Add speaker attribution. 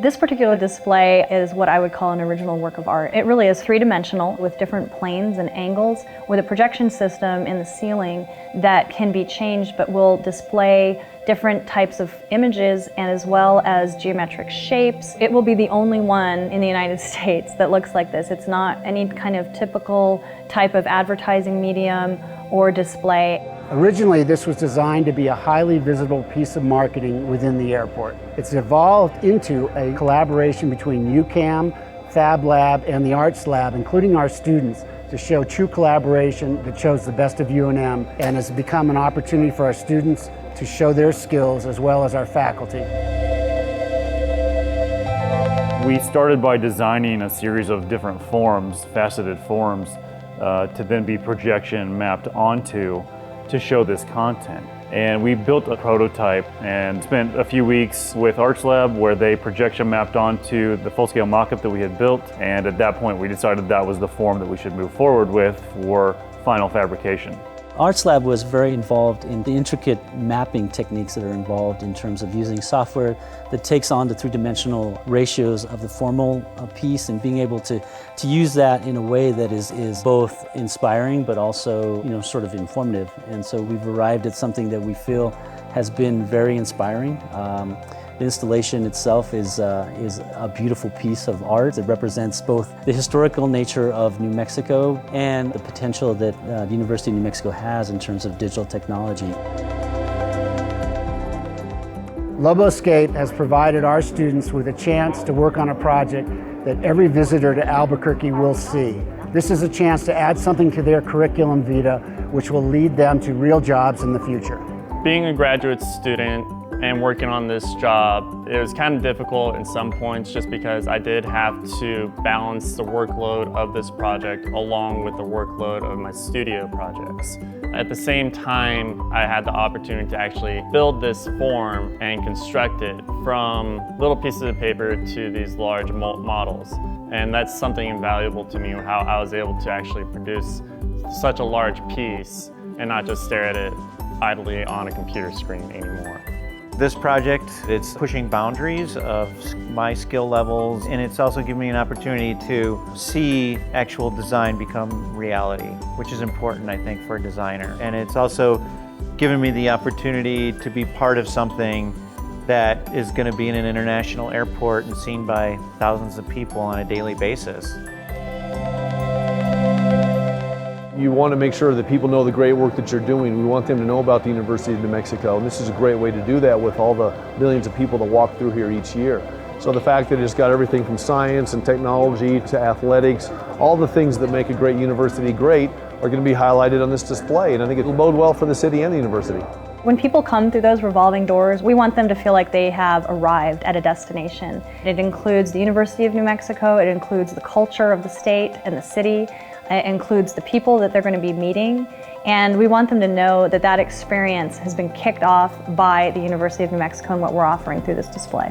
Speaker 1: This particular display is what I would call an original work of art. It really is three-dimensional with different planes and angles with a projection system in the ceiling that can be changed but will display different types of images and as well as geometric shapes. It will be the only one in the United States that looks like this. It's not any kind of typical type of advertising medium or display.
Speaker 2: Originally, this was designed to be a highly visible piece of marketing within the airport. It's evolved into a collaboration between UCAM, Fab Lab, and the Arts Lab, including our students, to show true collaboration that shows the best of UNM and has become an opportunity for our students to show their skills as well as our faculty.
Speaker 3: We started by designing a series of different forms, faceted forms, to then be projection mapped onto to show this content. And we built a prototype and spent a few weeks with Arts Lab where they projection mapped onto the full-scale mock-up that we had built. And at that point we decided that was the form that we should move forward with for final fabrication.
Speaker 4: Arts Lab was very involved in the intricate mapping techniques that are involved in terms of using software that takes on the three-dimensional ratios of the formal piece and being able to use that in a way that is both inspiring but also, sort of informative. And so we've arrived at something that we feel has been very inspiring. The installation itself is a beautiful piece of art that represents both the historical nature of New Mexico and the potential that the University of New Mexico has in terms of digital technology.
Speaker 2: Loboscape has provided our students with a chance to work on a project that every visitor to Albuquerque will see. This is a chance to add something to their curriculum vitae, which will lead them to real jobs in the future.
Speaker 5: Being a graduate student and working on this job, it was kind of difficult in some points just because I did have to balance the workload of this project along with the workload of my studio projects. At the same time, I had the opportunity to actually build this form and construct it from little pieces of paper to these large models. And that's something invaluable to me, how I was able to actually produce such a large piece and not just stare at it idly on a computer screen anymore.
Speaker 6: This project, it's pushing boundaries of my skill levels, and it's also giving me an opportunity to see actual design become reality, which is important, I think, for a designer. And it's also given me the opportunity to be part of something that is going to be in an international airport and seen by thousands of people on a daily basis.
Speaker 7: You want to make sure that people know the great work that you're doing. We want them to know about the University of New Mexico, and this is a great way to do that with all the millions of people that walk through here each year. So the fact that it's got everything from science and technology to athletics, all the things that make a great university great are going to be highlighted on this display, and I think it'll bode well for the city and the university.
Speaker 1: When people come through those revolving doors, we want them to feel like they have arrived at a destination. It includes the University of New Mexico, it includes the culture of the state and the city, it includes the people that they're going to be meeting, and we want them to know that that experience has been kicked off by the University of New Mexico and what we're offering through this display.